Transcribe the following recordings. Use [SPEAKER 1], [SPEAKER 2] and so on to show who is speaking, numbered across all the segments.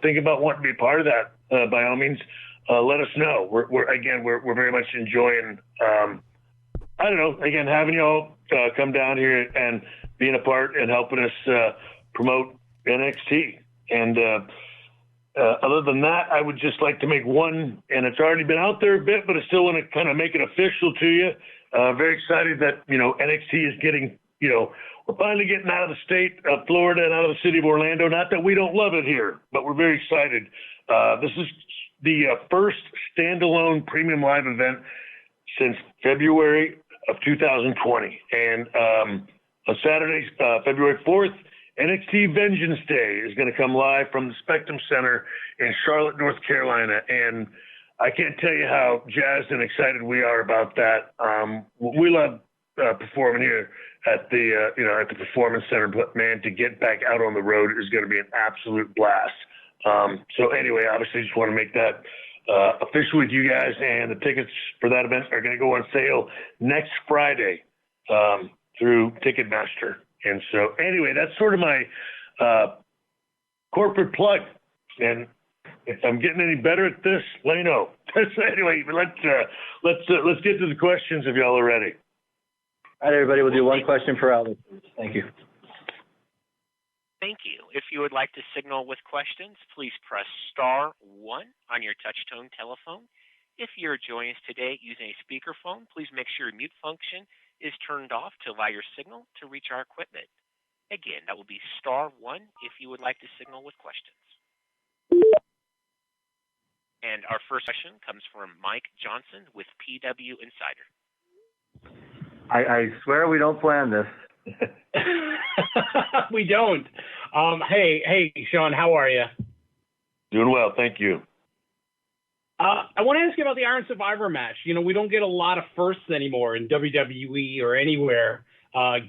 [SPEAKER 1] think about wanting to be a part of that, by all means, let us know. We're very much enjoying, I don't know, again, having y'all come down here and being a part and helping us promote NXT. And other than that, I would just like to make one, and it's already been out there a bit, but I still want to kind of make it official to you. Very excited that, NXT is getting, we're finally getting out of the state of Florida and out of the city of Orlando. Not that we don't love it here, but we're very excited. This is the first standalone premium live event since February of 2020. And on Saturday, February 4th, NXT Vengeance Day is going to come live from the Spectrum Center in Charlotte, North Carolina. And I can't tell you how jazzed and excited we are about that. We love performing here at the at the Performance Center, but man, to get back out on the road is going to be an absolute blast. So anyway, obviously, just want to make that official with you guys, and the tickets for that event are going to go on sale next Friday through Ticketmaster. And so anyway, that's sort of my corporate plug. And if I'm getting any better at this, let me know. So anyway, let's get to the questions if y'all are ready.
[SPEAKER 2] All right, everybody, we'll do one question per hour. Thank you.
[SPEAKER 3] Thank you. If you would like to signal with questions, please press *1 on your touch-tone telephone. If you're joining us today using a speakerphone, please make sure your mute function is turned off to allow your signal to reach our equipment. Again, that will be *1 if you would like to signal with questions. And our first question comes from Mike Johnson with PW Insider.
[SPEAKER 2] I swear we don't plan this.
[SPEAKER 4] We don't. Hey, Shawn, how are you?
[SPEAKER 1] Doing well, thank you.
[SPEAKER 4] I want to ask you about the Iron Survivor match. We don't get a lot of firsts anymore in WWE or anywhere,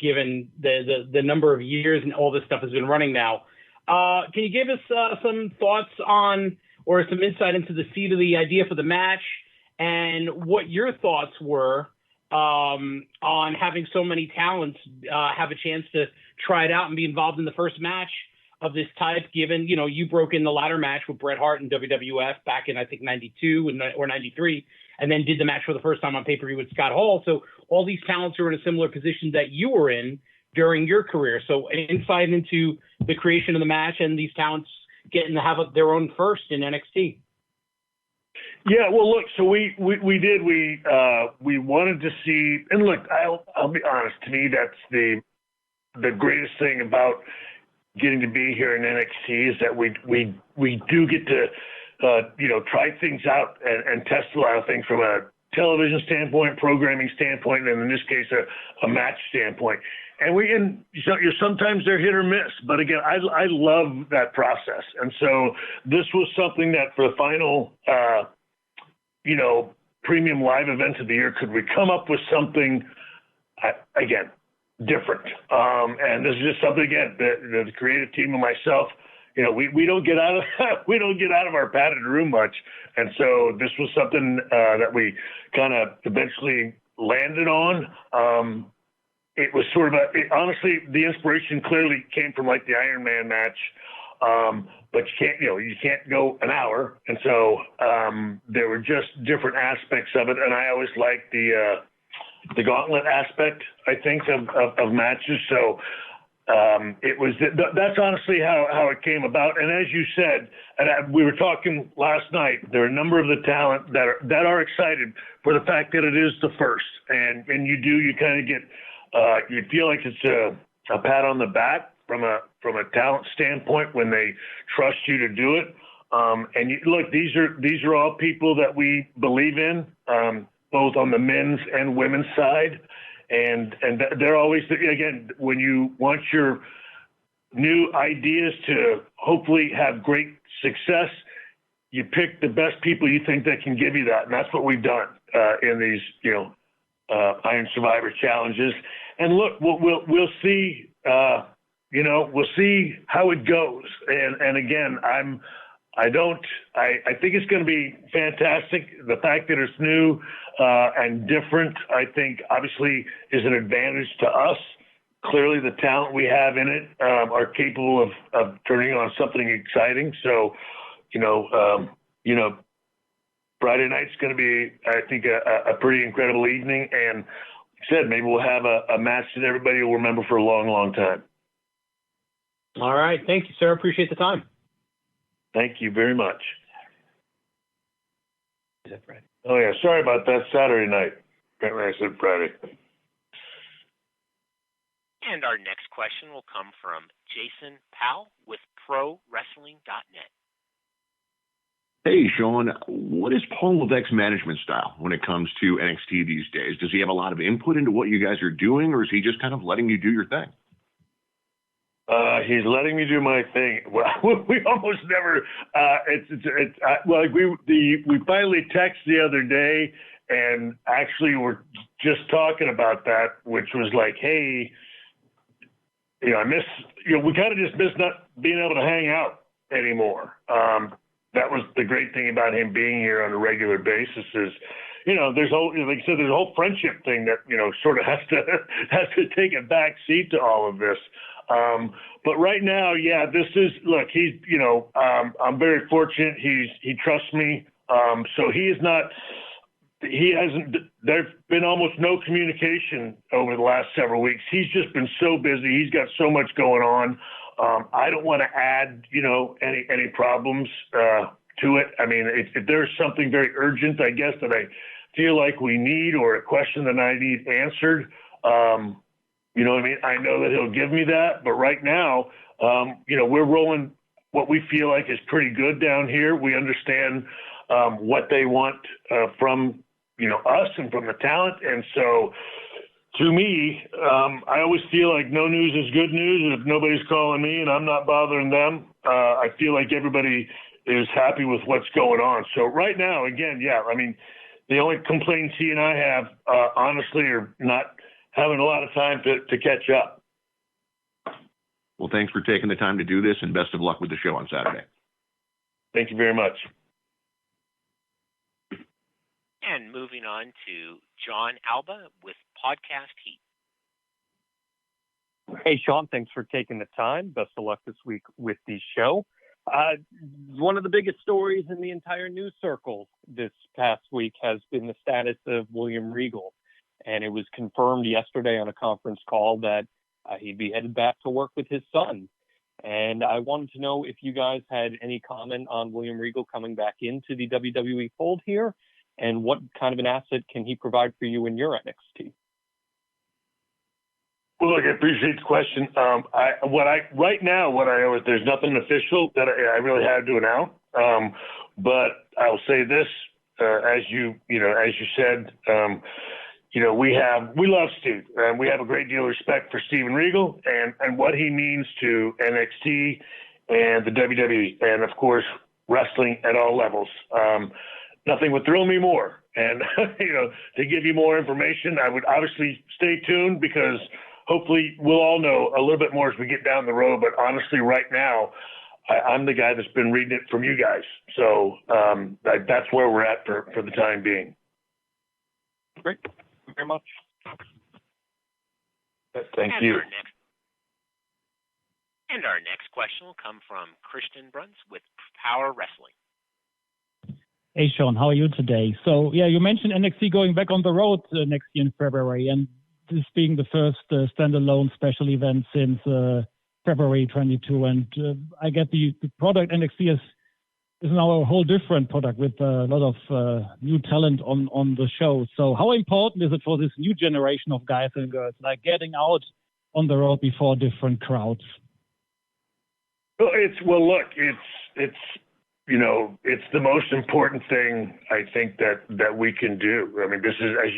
[SPEAKER 4] given the number of years and all this stuff has been running now. Can you give us some thoughts on, or some insight into the seed of the idea for the match, and what your thoughts were on having so many talents have a chance to try it out and be involved in the first match of this type, given, you broke in the ladder match with Bret Hart in WWF back in, I think, 92 or 93, and then did the match for the first time on pay-per-view with Scott Hall. So all these talents are in a similar position that you were in during your career. So an insight into the creation of the match and these talents getting to have their own first in NXT.
[SPEAKER 1] Yeah, well, look, so we wanted to see, and look, I'll be honest, to me, that's the greatest thing about getting to be here in NXT is that we do get to, try things out and test a lot of things from a television standpoint, programming standpoint, and in this case, a match standpoint. And sometimes they're hit or miss, but again, I love that process. And so this was something that for the final, premium live events of the year, could we come up with something, again, different? And this is just something, again, the creative team and myself, we don't get out of our padded room much. And so this was something that we kind of eventually landed on. It was sort of honestly, the inspiration clearly came from like the Iron Man match. But you can't go an hour. And so there were just different aspects of it. And I always liked the gauntlet aspect, I think, of matches. So that's honestly how it came about. And as you said, and we were talking last night, there are a number of the talent that are excited for the fact that it is the first. And you kind of get, you feel like it's a pat on the back from a talent standpoint when they trust you to do it. And look, these are all people that we believe in, both on the men's and women's side. And they're always, again, when you want your new ideas to hopefully have great success, you pick the best people you think that can give you that. And that's what we've done in these, Iron Survivor challenges. And look, we'll see, we'll see how it goes. And again, I think it's going to be fantastic. The fact that it's new and different, I think obviously is an advantage to us. clearly the talent we have in it are capable of turning on something exciting. So, Friday night's going to be, I think, a pretty incredible evening. And like I said, maybe we'll have a match that everybody will remember for a long, long time.
[SPEAKER 4] All right. Thank you, sir. Appreciate the time.
[SPEAKER 1] Thank you very much.
[SPEAKER 4] Is that Friday?
[SPEAKER 1] Oh, yeah. Sorry about that. Saturday night. Apparently I said Friday.
[SPEAKER 3] And our next question will come from Jason Powell with ProWrestling.net.
[SPEAKER 5] Hey, Shawn, what is Paul Levesque's management style when it comes to NXT these days? Does he have a lot of input into what you guys are doing, or is he just kind of letting you do your thing?
[SPEAKER 1] He's letting me do my thing. Well, we almost never. We finally texted the other day, and actually we're just talking about that, which was like, hey, I miss. We kind of just miss not being able to hang out anymore. That was the great thing about him being here on a regular basis is, there's like I said, there's a whole friendship thing that, sort of has to take a back seat to all of this. But right now, yeah, this is, look, he's, I'm very fortunate. He trusts me. So there's been almost no communication over the last several weeks. He's just been so busy. He's got so much going on. I don't want to add, any problems to it. I mean, if there's something very urgent, I guess, that I feel like we need, or a question that I need answered, you know what I mean? I know that he'll give me that. But right now, we're rolling what we feel like is pretty good down here. We understand what they want from, us and from the talent. And so, to me, I always feel like no news is good news, and if nobody's calling me and I'm not bothering them, I feel like everybody is happy with what's going on. So right now, again, yeah, I mean, the only complaints he and I have, honestly, are not having a lot of time to catch up.
[SPEAKER 5] Well, thanks for taking the time to do this, and best of luck with the show on Saturday.
[SPEAKER 1] Thank you very much.
[SPEAKER 3] And moving on to John Alba with Podcast Heat.
[SPEAKER 6] Hey, Shawn, thanks for taking the time. Best of luck this week with the show. One of the biggest stories in the entire news circle this past week has been the status of William Regal. And it was confirmed yesterday on a conference call that he'd be headed back to work with his son. And I wanted to know if you guys had any comment on William Regal coming back into the WWE fold here, and what kind of an asset can he provide for you in your NXT?
[SPEAKER 1] Well, look, I appreciate the question. There's nothing official that I really had to announce. But I'll say this, as you said, we love Steve, and we have a great deal of respect for Steven Regal and what he means to NXT and the WWE, and of course, wrestling at all levels. Nothing would thrill me more. And, to give you more information, I would obviously stay tuned, because hopefully we'll all know a little bit more as we get down the road. But honestly, right now, I'm the guy that's been reading it from you guys. So that's where we're at for the time being.
[SPEAKER 6] Great. Thank you very much.
[SPEAKER 1] Thank you.
[SPEAKER 3] Our next question will come from Christian Bruns with Power Wrestling.
[SPEAKER 7] Hey, Shawn, how are you today? So, yeah, you mentioned NXT going back on the road next year in February, and this being the first standalone special event since February 22. And I get the product NXT is now a whole different product with a lot of new talent on the show. So how important is it for this new generation of guys and girls, like getting out on the road before different crowds?
[SPEAKER 1] It's the most important thing I think that we can do. I mean, this is, as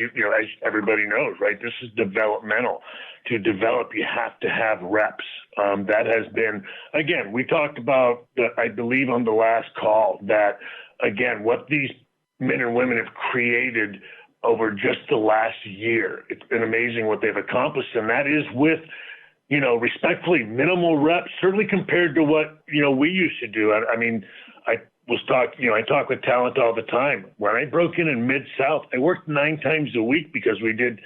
[SPEAKER 1] everybody knows, right? This is developmental. To develop, you have to have reps. That has been, again, we talked about, I believe on the last call, that, again, what these men and women have created over just the last year. It's been amazing what they've accomplished, and that is with, respectfully, minimal reps, certainly compared to what, we used to do. I talk with talent all the time. When I broke in Mid-South, I worked 9 times a week because we did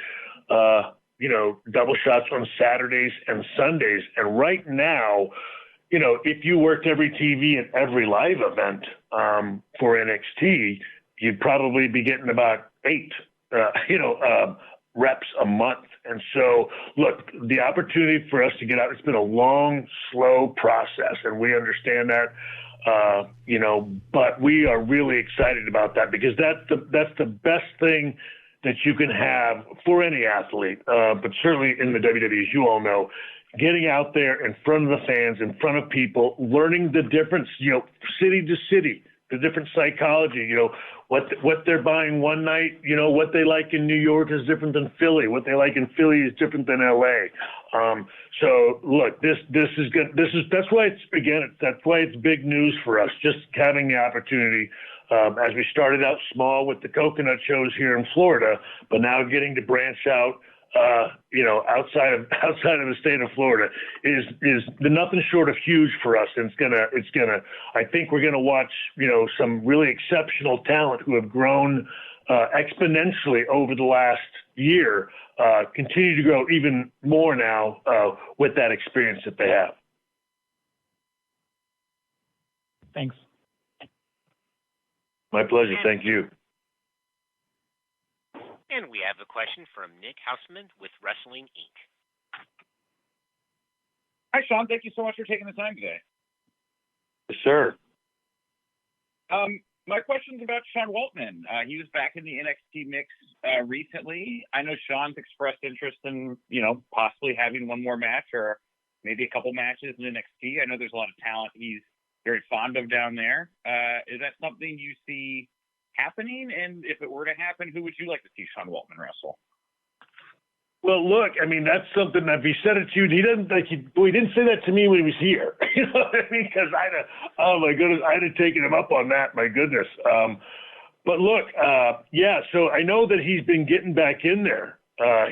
[SPEAKER 1] double shots on Saturdays and Sundays. And right now, if you worked every TV and every live event for NXT, you'd probably be getting about 8, reps a month. And so, look, the opportunity for us to get out, it's been a long, slow process, and we understand that, but we are really excited about that because that's the best thing that you can have for any athlete, but certainly in the WWE, as you all know, getting out there in front of the fans, in front of people, learning the difference, city to city, the different psychology, what they're buying one night, what they like in New York is different than Philly. What they like in Philly is different than LA. So look, that's why it's big news for us, just having the opportunity, as we started out small with the coconut shows here in Florida, but now getting to branch out, outside of the state of Florida is nothing short of huge for us. And it's gonna, I think we're gonna watch, some really exceptional talent who have grown exponentially over the last year, continue to grow even more now with that experience that they have.
[SPEAKER 7] Thanks.
[SPEAKER 1] My pleasure. Thank you.
[SPEAKER 3] And we have a question from Nick Hausman with Wrestling Inc.
[SPEAKER 8] Hi, Shawn. Thank you so much for taking the time today.
[SPEAKER 1] Yes, sir.
[SPEAKER 8] My question's about Sean Waltman. He was back in the NXT mix recently. I know Sean's expressed interest in, possibly having one more match or maybe a couple matches in NXT. I know there's a lot of talent he's very fond of down there. Is that something you see happening? And if it were to happen, who would you like to see Sean Waltman wrestle?
[SPEAKER 1] Well, look, I mean, that's something that if he said it to you, he didn't say that to me when he was here. You know what I mean? Because I'd have taken him up on that. My goodness. But look, so I know that he's been getting back in there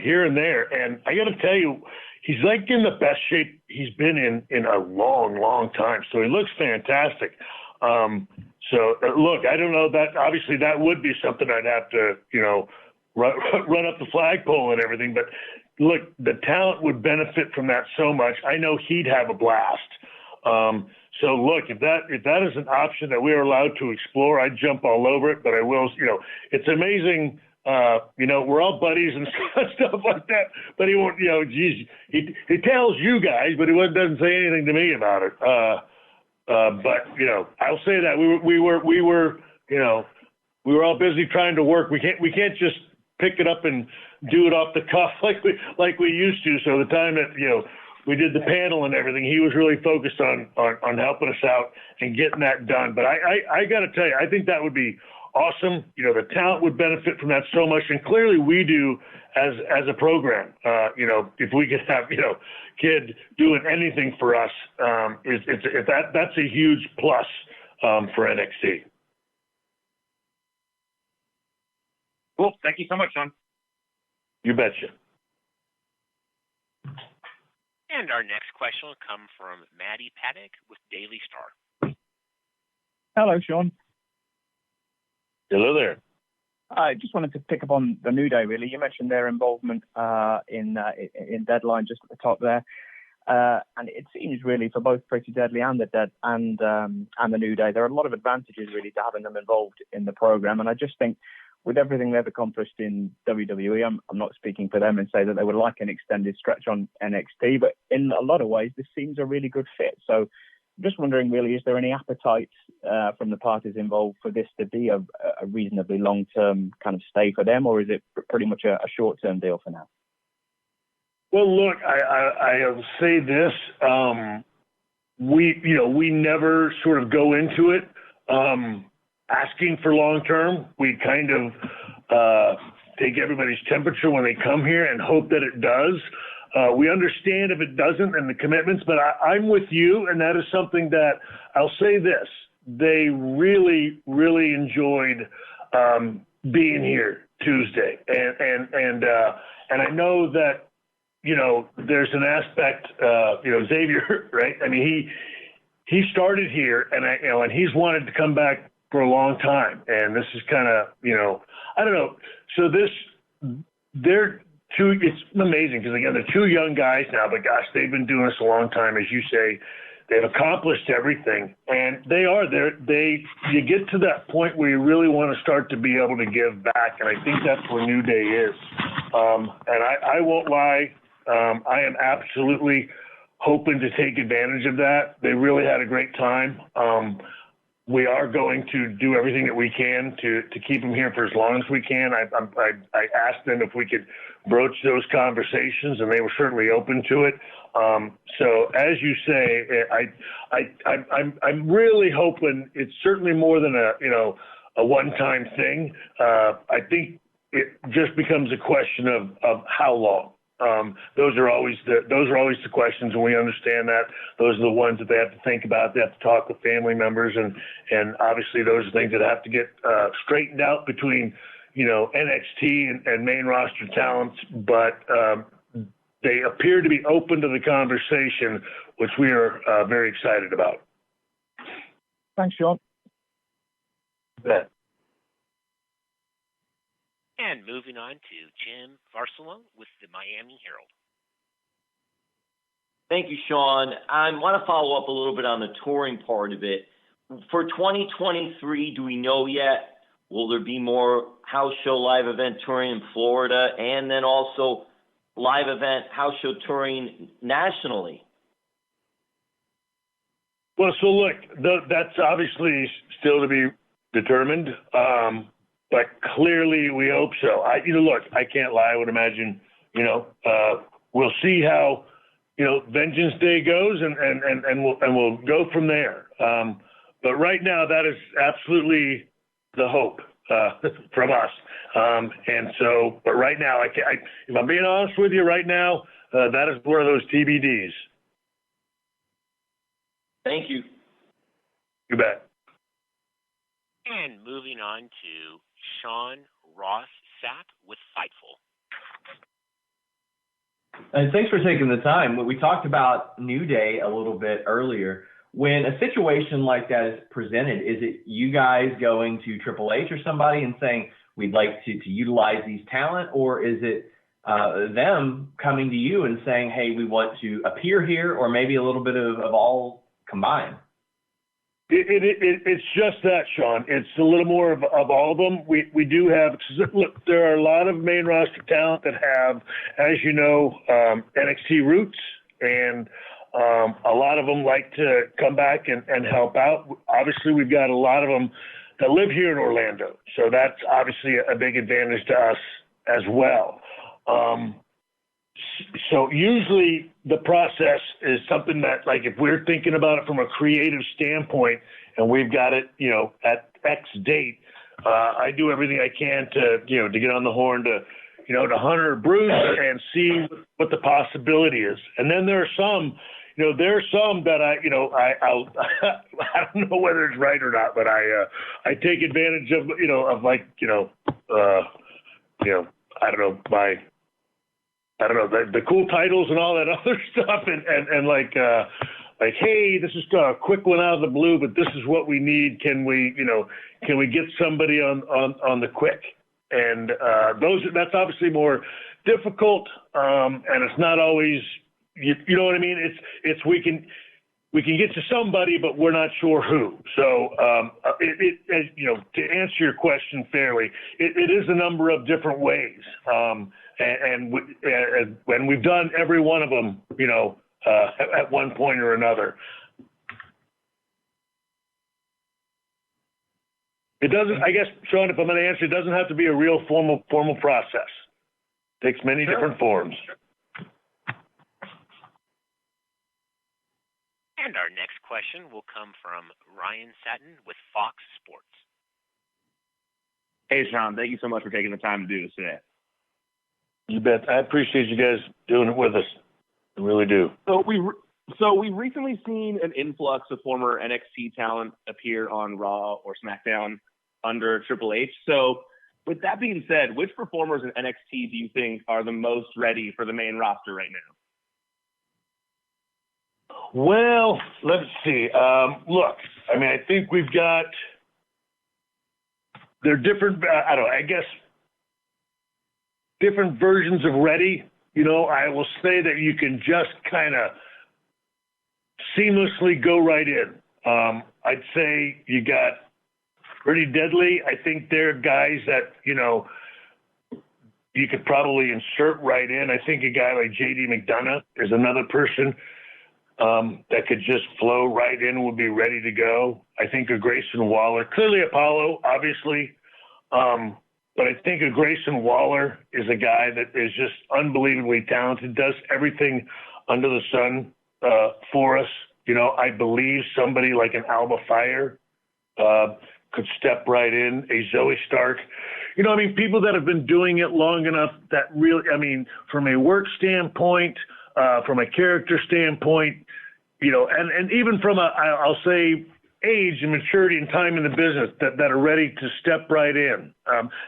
[SPEAKER 1] here and there. And I got to tell you, he's like in the best shape he's been in a long, long time. So he looks fantastic. Look, I don't know that obviously that would be something I'd have to, run up the flagpole and everything. But look, the talent would benefit from that so much. I know he'd have a blast. So look, if that is an option that we are allowed to explore, I'd jump all over it. But I will, it's amazing. We're all buddies and stuff like that. But he won't, he tells you guys, but he doesn't say anything to me about it. But I'll say that we were all busy trying to work. We can't just pick it up and do it off the cuff like we used to. So the time that we did the panel and everything, he was really focused on helping us out and getting that done. But I got to tell you, I think that would be awesome. The talent would benefit from that so much, and clearly we do as a program. If we could have Kid doing anything for us, that's a huge plus for NXT.
[SPEAKER 8] Cool. Thank you so much, Shawn.
[SPEAKER 1] You betcha.
[SPEAKER 3] And our next question will come from Maddie Paddock with Daily Star.
[SPEAKER 9] Hello, Shawn.
[SPEAKER 1] Hello there.
[SPEAKER 9] I just wanted to pick up on the New Day, really. You mentioned their involvement in Deadline just at the top there. And it seems really for both Pretty Deadly and the New Day, there are a lot of advantages really to having them involved in the program. And I just think with everything they've accomplished in WWE, I'm not speaking for them and say that they would like an extended stretch on NXT, but in a lot of ways, this seems a really good fit. So I'm just wondering, really, is there any appetite from the parties involved for this to be a reasonably long-term kind of stay for them, or is it pretty much a short-term deal for now?
[SPEAKER 1] Well, look, I'll say this. We never sort of go into it asking for long-term. We kind of take everybody's temperature when they come here and hope that it does. We understand if it doesn't and the commitments, but I'm with you, and that is something that I'll say this. They really, really enjoyed being here Tuesday. And I know that, there's an aspect, Xavier, right? I mean, he started here and he's wanted to come back for a long time. And this is kind of, I don't know. So it's amazing because, again, they're two young guys now, but gosh, they've been doing this a long time. As you say, they've accomplished everything, and you get to that point where you really want to start to be able to give back, and I think that's where New Day is. And I won't lie, I am absolutely hoping to take advantage of that. They really had a great time. We are going to do everything that we can to keep them here for as long as we can. I asked them if we could broach those conversations, and they were certainly open to it. So as you say, I'm really hoping it's certainly more than a one-time thing. I think it just becomes a question of how long. Those are always the questions, and we understand that. Those are the ones that they have to think about. They have to talk with family members, and obviously those are things that have to get straightened out between NXT and main roster talents. But they appear to be open to the conversation, which we are very excited about.
[SPEAKER 9] Thanks, Shawn.
[SPEAKER 1] Bet.
[SPEAKER 3] And moving on to Jim Barcelone with the Miami Herald.
[SPEAKER 10] Thank you, Shawn. I want to follow up a little bit on the touring part of it. For 2023, do we know yet? Will there be more house show live event touring in Florida, and then also live event house show touring nationally?
[SPEAKER 1] Well, so look, that's obviously still to be determined. But clearly, we hope so. Look, I can't lie. I would imagine, we'll see how, Vengeance Day goes, and we'll go from there. But right now, that is absolutely the hope from us. And so, but right now, if I'm being honest with you, right now, that is one of those TBDs.
[SPEAKER 10] Thank you.
[SPEAKER 1] You bet.
[SPEAKER 3] And moving on to Sean Ross Sapp with Fightful.
[SPEAKER 11] Thanks for taking the time. We talked about New Day a little bit earlier. When a situation like that is presented, is it you guys going to Triple H or somebody and saying, we'd like to utilize these talent, or is it them coming to you and saying, hey, we want to appear here, or maybe a little bit of all combined?
[SPEAKER 1] It's just that, Sean. It's a little more of all of them. We do have, look, there are a lot of main roster talent that have, as you know, NXT roots, and a lot of them like to come back and help out. Obviously, we've got a lot of them that live here in Orlando, so that's obviously a big advantage to us as well. So usually the process is something that, like, if we're thinking about it from a creative standpoint and we've got it, at X date, I do everything I can to get on the horn to hunt or Bruce and see what the possibility is. And then there are some, that I'll I don't know whether it's right or not, but I take advantage of, I don't know, the cool titles and all that other stuff, and like, hey, this is a quick one out of the blue, but this is what we need. Can we get somebody on the quick? And that's obviously more difficult, and it's not always, you know what I mean? It's we can get to somebody, but we're not sure who. So, to answer your question fairly, it is a number of different ways. And when we've done every one of them, at one point or another. It doesn't, I guess, Sean, if I'm going to answer, it doesn't have to be a real formal process. It takes many different forms.
[SPEAKER 3] And our next question will come from Ryan Satin with Fox Sports.
[SPEAKER 12] Hey, Sean, thank you so much for taking the time to do this today.
[SPEAKER 1] You bet. I appreciate you guys doing it with us. I really do.
[SPEAKER 12] So we've recently seen an influx of former NXT talent appear on Raw or SmackDown under Triple H. So with that being said, which performers in NXT do you think are the most ready for the main roster right now?
[SPEAKER 1] Well, let's see. Look, I mean, I think we've got, they're different. I don't know, I guess different versions of ready. You know, I will say that you can just kind of seamlessly go right in. I'd say you got Pretty Deadly. I think they're guys that, you know, you could probably insert right in. I think a guy like JD McDonough is another person that could just flow right in and would be ready to go. I think a Grayson Waller, clearly Apollo, obviously. But I think a Grayson Waller is a guy that is just unbelievably talented, does everything under the sun for us. You know, I believe somebody like an Alba Fire could step right in, a Zoe Stark. You know, I mean, people that have been doing it long enough that really, I mean, from a work standpoint, from a character standpoint, you know, and even from I'll say, age and maturity and time in the business that are ready to step right in.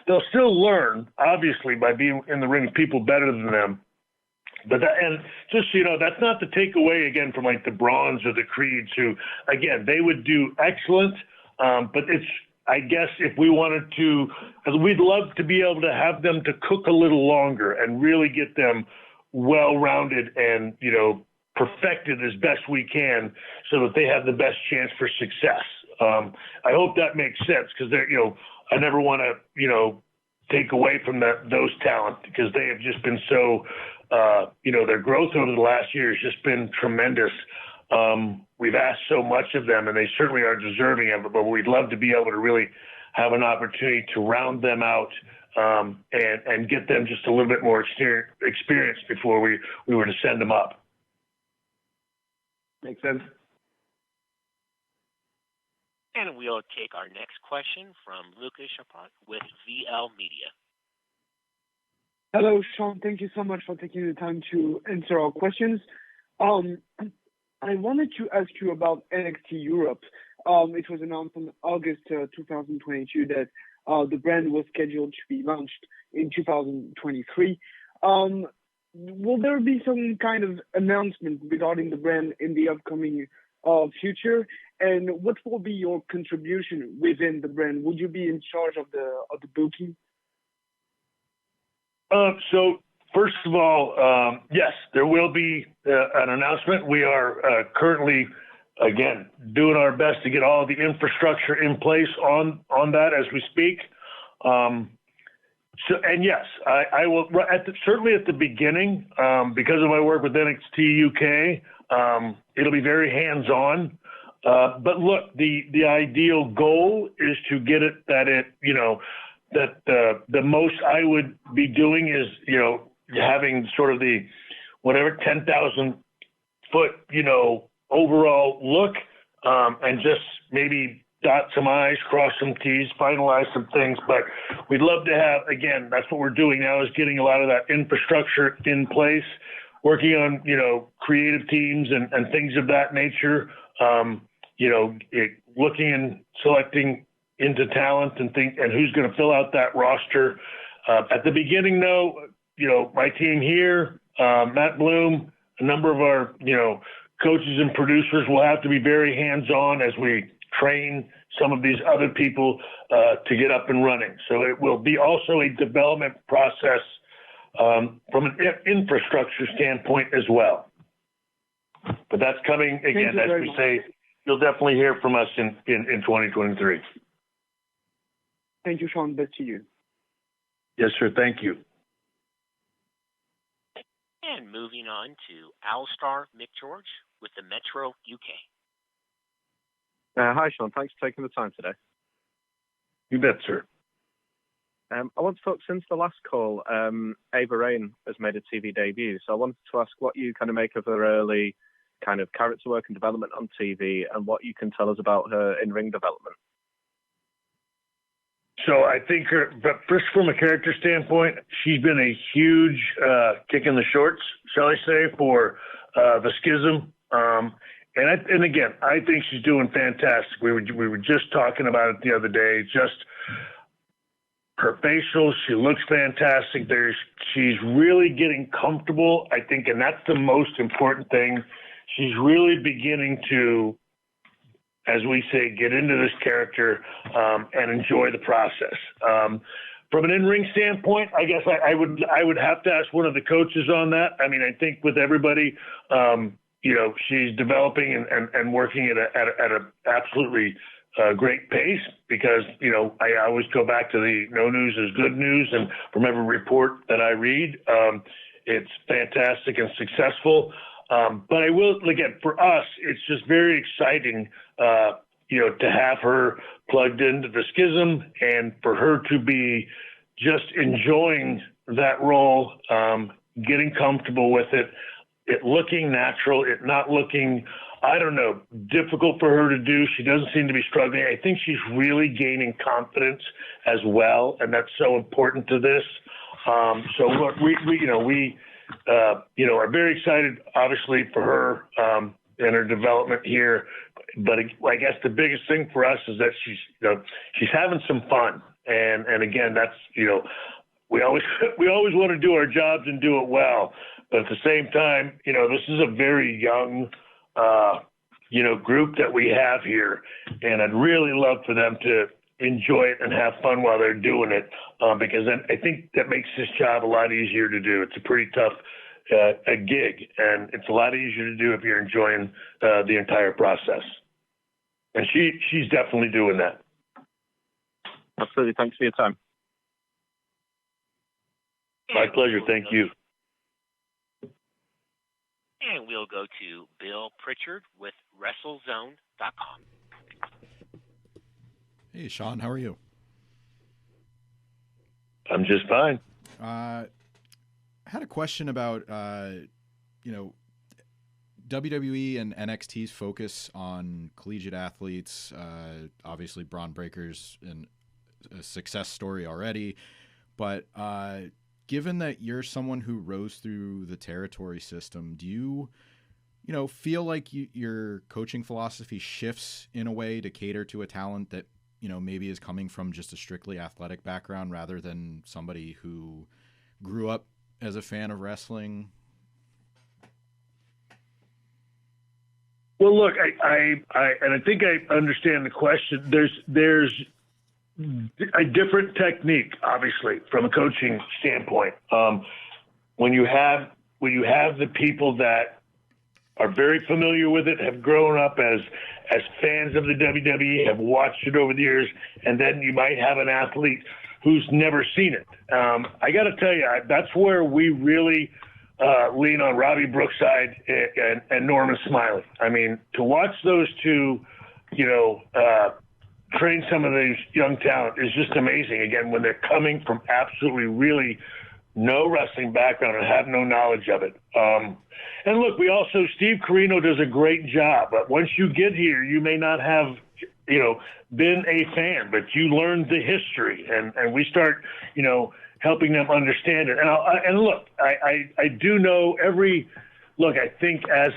[SPEAKER 1] They'll still learn, obviously, by being in the ring with people better than them. But that, and just so you know, that's not to take away again from like the Brawns or the Creeds, who again they would do excellent. But it's, I guess, if we wanted to, we'd love to be able to have them to cook a little longer and really get them well-rounded and, you know, perfected as best we can so that they have the best chance for success. I hope that makes sense, because they're, you know, I never want to, you know, take away from those talent, because they have just been so, you know, their growth over the last year has just been tremendous. We've asked so much of them, and they certainly are deserving of it, but we'd love to be able to really have an opportunity to round them out and get them just a little bit more experience before we were to send them up.
[SPEAKER 12] Makes sense.
[SPEAKER 3] And we'll take our next question from Lucas Chapat with VL Media.
[SPEAKER 13] Hello, Shawn. Thank you so much for taking the time to answer our questions. I wanted to ask you about NXT Europe. It was announced on August 2022 that the brand was scheduled to be launched in 2023. Will there be some kind of announcement regarding the brand in the upcoming future? And what will be your contribution within the brand? Would you be in charge of the booking?
[SPEAKER 1] So first of all, yes, there will be an announcement. We are currently, again, doing our best to get all the infrastructure in place on that as we speak. So, and yes, I will, certainly at the beginning, because of my work with NXT UK, it'll be very hands-on. But look, the ideal goal is to get it that it, you know, that the most I would be doing is, you know, having sort of the whatever 10,000 foot, you know, overall look, and just maybe dot some I's, cross some T's, finalize some things. But we'd love to have, again, that's what we're doing now, is getting a lot of that infrastructure in place, working on, you know, creative teams and things of that nature, you know, looking and selecting into talent and who's going to fill out that roster. At the beginning, though, you know, my team here, Matt Bloom, a number of our, you know, coaches and producers will have to be very hands-on as we train some of these other people to get up and running. So it will be also a development process from an infrastructure standpoint as well. But that's coming, again, as we say, you'll definitely hear from us in 2023.
[SPEAKER 13] Thank you, Shawn. Back to you.
[SPEAKER 1] Yes, sir. Thank you.
[SPEAKER 3] And moving on to Alistar McGeorge with the Metro UK.
[SPEAKER 14] Hi, Shawn. Thanks for taking the time today.
[SPEAKER 1] You bet, sir.
[SPEAKER 14] I want to talk, since the last call, Ava Rain has made a TV debut. So I wanted to ask what you kind of make of her early kind of character work and development on TV, and what you can tell us about her in-ring development.
[SPEAKER 1] So I think but first, from a character standpoint, she's been a huge kick in the shorts, shall I say, for the Schism. And again, I think she's doing fantastic. We were just talking about it the other day. Just her facial, she looks fantastic. She's really getting comfortable, I think, and that's the most important thing. She's really beginning to, as we say, get into this character and enjoy the process. From an in-ring standpoint, I guess I would have to ask one of the coaches on that. I mean, I think with everybody, she's developing and working at a absolutely great pace because, I always go back to the no news is good news. And from every report that I read, it's fantastic and successful. But I will, again, for us, it's just very exciting, to have her plugged into the schism and for her to be just enjoying that role, getting comfortable with it looking natural, it not looking, difficult for her to do. She doesn't seem to be struggling. I think she's really gaining confidence as well, and that's so important to this. So look, we are very excited, obviously, for her and her development here. But I guess the biggest thing for us is that she's having some fun, and again, that's we always want to do our jobs and do it well, but at the same time, this is a very young group that we have here, and I'd really love for them to enjoy it and have fun while they're doing it, because then I think that makes this job a lot easier to do. It's a pretty tough a gig, and it's a lot easier to do if you're enjoying the entire process. And she's definitely doing that.
[SPEAKER 14] Absolutely. Thanks for your time.
[SPEAKER 1] My pleasure. Thank you.
[SPEAKER 3] And we'll go to Bill Pritchard with WrestleZone.com.
[SPEAKER 15] Hey, Shawn, how are you?
[SPEAKER 1] I'm just fine.
[SPEAKER 15] I had a question about, WWE and NXT's focus on collegiate athletes. Obviously, Braun Breaker's a success story already. But given that you're someone who rose through the territory system, do you feel like your coaching philosophy shifts in a way to cater to a talent that, maybe is coming from just a strictly athletic background rather than somebody who grew up as a fan of wrestling?
[SPEAKER 1] Well, look, I think I understand the question. There's a different technique, obviously, from a coaching standpoint. When you have the people that are very familiar with it, have grown up as fans of the WWE, have watched it over the years, and then you might have an athlete who's never seen it. I got to tell you, that's where we really lean on Robbie Brookside and Norman Smiley. I mean, to watch those two, train some of these young talent is just amazing. Again, when they're coming from absolutely really no wrestling background and have no knowledge of it. And look, Steve Corino does a great job, but once you get here, you may not have, been a fan, but you learn the history and we start, helping them understand it. And look, I do know I think as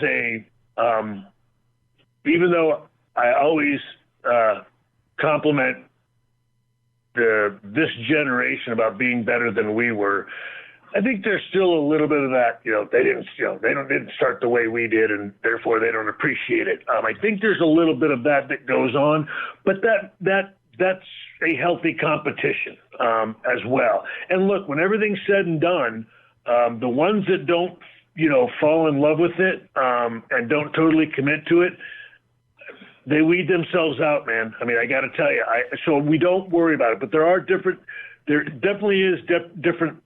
[SPEAKER 1] even though I always compliment this generation about being better than we were, I think there's still a little bit of that, they didn't start the way we did, and therefore they don't appreciate it. I think there's a little bit of that goes on, but that's a healthy competition as well. And look, when everything's said and done, the ones that don't, fall in love with it and don't totally commit to it, they weed themselves out, man. I mean, I got to tell you, so we don't worry about it. But there definitely is different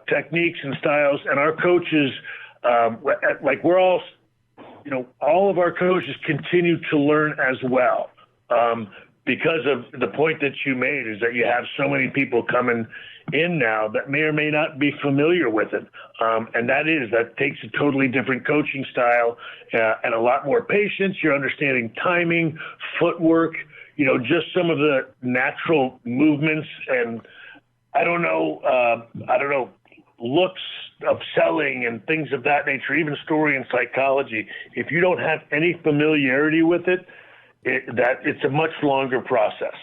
[SPEAKER 1] techniques and styles, and our coaches, we're all, all of our coaches continue to learn as well. Because of the point that you made is that you have so many people coming in now that may or may not be familiar with it. And that takes a totally different coaching style and a lot more patience. You're understanding timing, footwork, just some of the natural movements and looks of selling and things of that nature, even story and psychology. If you don't have any familiarity with it, it's a much longer process.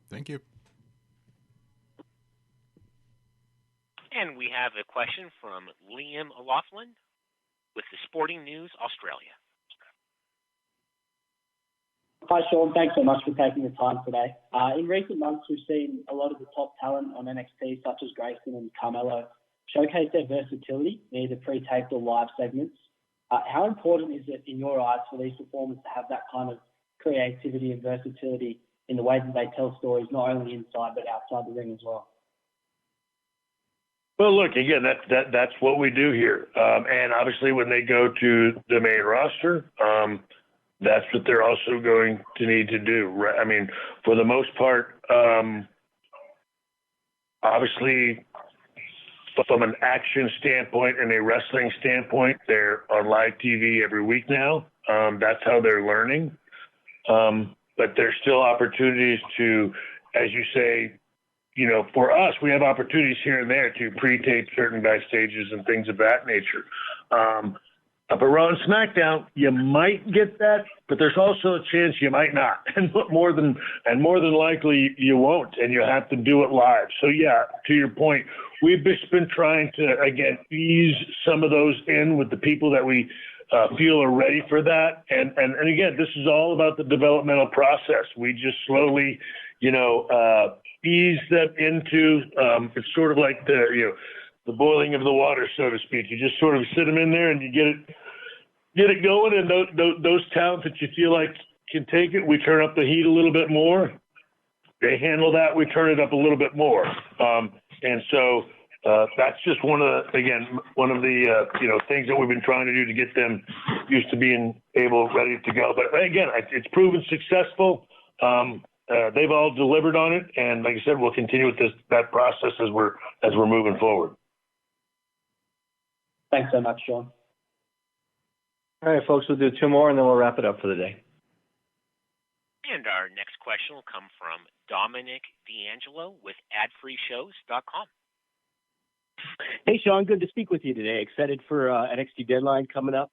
[SPEAKER 15] Thank you.
[SPEAKER 3] And we have a question from Liam O'Loughlin with the Sporting News Australia.
[SPEAKER 16] Hi, Shawn. Thanks so much for taking the time today. In recent months, we've seen a lot of the top talent on NXT, such as Grayson and Carmelo, showcase their versatility in either pre-taped or live segments. How important is it, in your eyes, for these performers to have that kind of creativity and versatility in the way that they tell stories, not only inside but outside the ring as well?
[SPEAKER 1] Well, look, again, that's what we do here. And obviously when they go to the main roster, that's what they're also going to need to do. Right? I mean, for the most part, obviously from an action standpoint and a wrestling standpoint, they're on live TV every week now. That's how they're learning. But there's still opportunities to, as you say, you know, for us, we have opportunities here and there to pre-tape certain backstages and things of that nature. But Raw and SmackDown, you might get that, but there's also a chance you might not, and more than likely you won't, and you have to do it live. So yeah, to your point, we've just been trying to again ease some of those in with the people that we feel are ready for that, and again, this is all about the developmental process. We just slowly, ease them into. It's sort of like the boiling of the water, so to speak. You just sort of sit them in there and you get it going, and those talents that you feel like can take it, we turn up the heat a little bit more. They handle that, we turn it up a little bit more. And so that's just one of the things that we've been trying to do to get them used to being ready to go. But again, it's proven successful. They've all delivered on it, and like I said, we'll continue with that process as we're moving forward.
[SPEAKER 16] Thanks so much, Shawn.
[SPEAKER 2] All right, folks, we'll do two more, and then we'll wrap it up for the day.
[SPEAKER 3] And our next question will come from Dominic D'Angelo with adfreeshows.com.
[SPEAKER 17] Hey, Shawn, good to speak with you today. Excited for NXT Deadline coming up.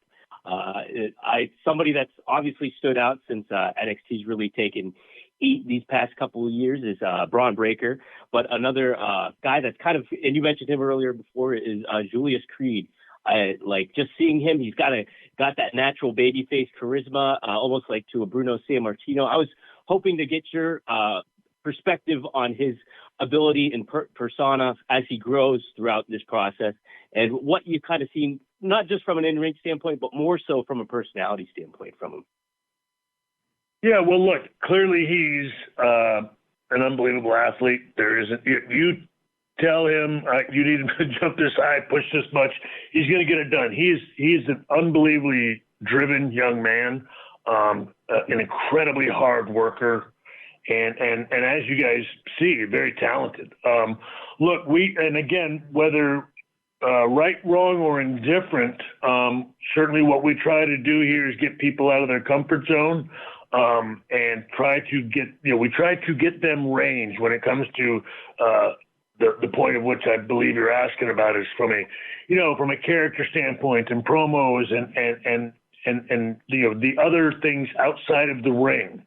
[SPEAKER 17] Somebody that's obviously stood out since NXT's really taken heat these past couple of years is Braun Breaker. But another guy that's kind of, and you mentioned him earlier before, is Julius Creed. Just seeing him, he's got that natural babyface charisma, almost like to a Bruno Sammartino. I was hoping to get your perspective on his ability and persona as he grows throughout this process, and what you kind of seen, not just from an in-ring standpoint, but more so from a personality standpoint from him.
[SPEAKER 1] Yeah, well, look, clearly he's an unbelievable athlete. There isn't, you tell him you need to jump this high, push this much, he's going to get it done. He's an unbelievably driven young man, an incredibly hard worker, and as you guys see, very talented. Look, again, whether right, wrong, or indifferent, certainly what we try to do here is get people out of their comfort zone, and try to get them range when it comes to the point of which I believe you're asking about is from a character standpoint and promos and the other things outside of the ring,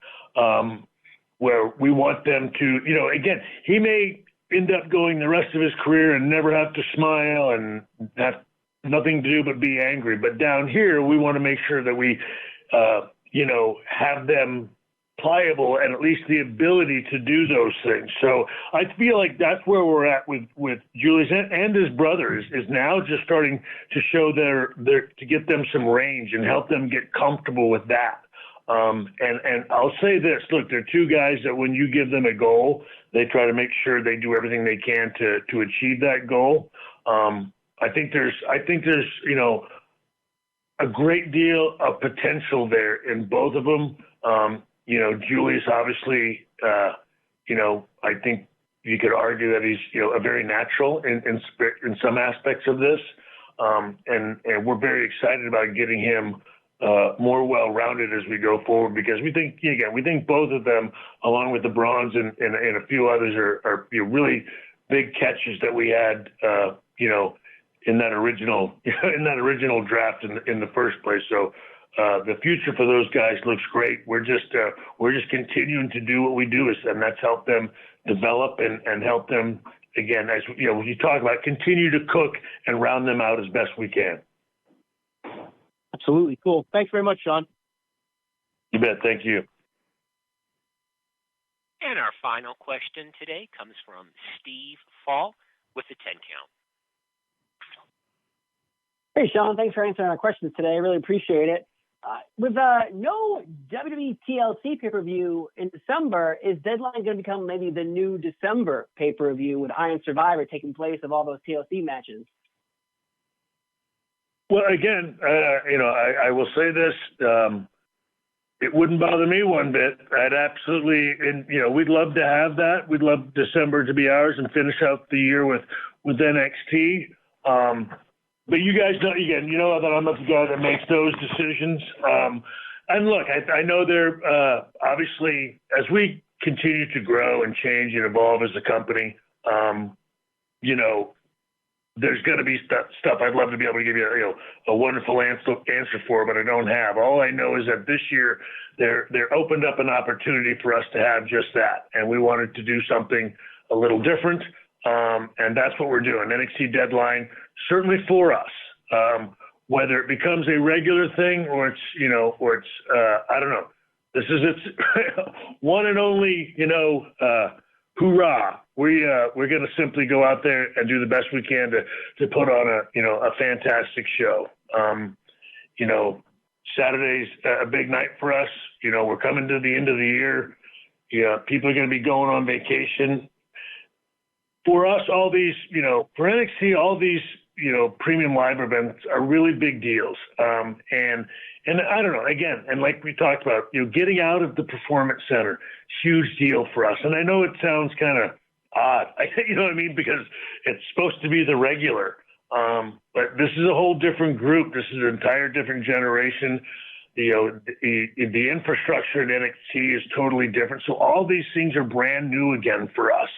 [SPEAKER 1] where we want them to, again, he may end up going the rest of his career and never have to smile and have nothing to do but be angry. But down here, we want to make sure that we, have them pliable and at least the ability to do those things. So I feel like that's where we're at with Julius and his brothers, is now just starting to show to get them some range and help them get comfortable with that. And I'll say this, look, they're two guys that when you give them a goal, they try to make sure they do everything they can to achieve that goal. I think there's a great deal of potential there in both of them. Julius, obviously, I think you could argue that he's, a very natural in some aspects of this. And we're very excited about getting him more well-rounded as we go forward, because we think both of them, along with the Brauns and a few others, are really big catches that we had, in that original draft in the first place. So the future for those guys looks great. We're just continuing to do what we do, and that's help them develop and help them, again, as when you talk about, continue to cook and round them out as best we can.
[SPEAKER 17] Absolutely. Cool. Thanks very much, Shawn.
[SPEAKER 1] You bet. Thank you.
[SPEAKER 3] And our final question today comes from Steve Fall with the 10 count.
[SPEAKER 18] Hey, Shawn, thanks for answering our questions today. I really appreciate it. With no WWE TLC pay-per-view in December, is Deadline going to become maybe the new December pay-per-view with Iron Survivor taking place of all those TLC matches?
[SPEAKER 1] Well, again, I will say this. It wouldn't bother me one bit. I'd absolutely, we'd love to have that. We'd love December to be ours and finish out the year with NXT. But you guys know, again, you know that I'm not the guy that makes those decisions. And look, I know they're obviously, as we continue to grow and change and evolve as a company, there's going to be stuff I'd love to be able to give you, a wonderful answer for, but I don't have. All I know is that this year they're opened up an opportunity for us to have just that, and we wanted to do something a little different, and that's what we're doing. NXT Deadline, certainly for us, whether it becomes a regular thing or it's I don't know. This is its one and only, hoorah. We're going to simply go out there and do the best we can to put on a fantastic show. Saturday's a big night for us. We're coming to the end of the year. People are going to be going on vacation. For us, all these, for NXT, all these, premium live events are really big deals. And I don't know, again, and like we talked about, getting out of the Performance Center, huge deal for us. And I know it sounds kind of odd, you know what I mean? Because it's supposed to be the regular. But this is a whole different group. This is an entire different generation. The infrastructure at NXT is totally different. So all these things are brand new again for us.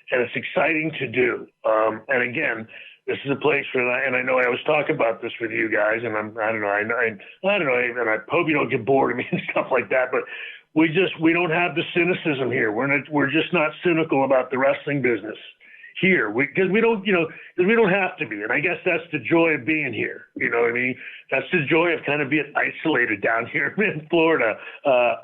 [SPEAKER 1] And it's exciting to do. And again, this is a place where, and I know I was talking about this with you guys, and I don't know, and I hope you don't get bored of me and stuff like that, but we don't have the cynicism here. We're just not cynical about the wrestling business here, because we don't have to be. And I guess that's the joy of being here. You know what I mean? That's the joy of kind of being isolated down here in Florida,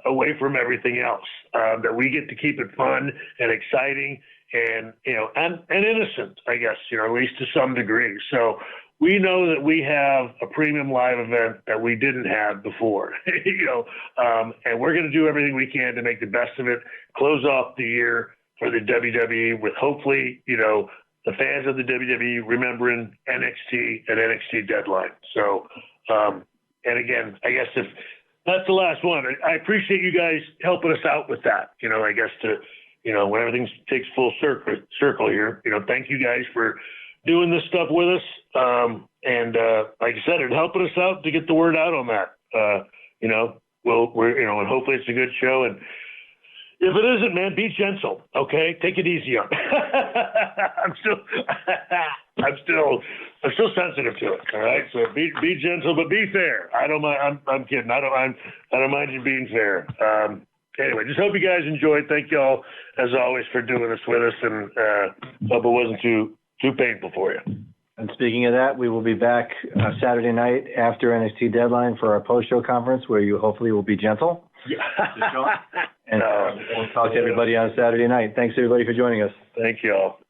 [SPEAKER 1] away from everything else, that we get to keep it fun and exciting. And innocent, I guess, at least to some degree. So we know that we have a premium live event that we didn't have before, and we're going to do everything we can to make the best of it, close off the year for the WWE with hopefully, the fans of the WWE remembering NXT and NXT Deadline. So, and again, I guess if that's the last one, I appreciate you guys helping us out with that, I guess when everything takes full circle here, thank you guys for doing this stuff with us. And like I said, it helping us out to get the word out on that. And hopefully it's a good show. And if it isn't, man, be gentle. Okay. Take it easy on. I'm still sensitive to it. All right. So be gentle, but be fair. I don't mind. I'm kidding. I don't mind you being fair. Anyway, just hope you guys enjoyed. Thank you all, as always, for doing this with us, and hope it wasn't too painful for you.
[SPEAKER 2] And speaking of that, we will be back Saturday night after NXT Deadline for our post-show conference, where you hopefully will be gentle.
[SPEAKER 1] Yeah.
[SPEAKER 2] And we'll talk to everybody on Saturday night. Thanks, everybody, for joining us.
[SPEAKER 1] Thank you all.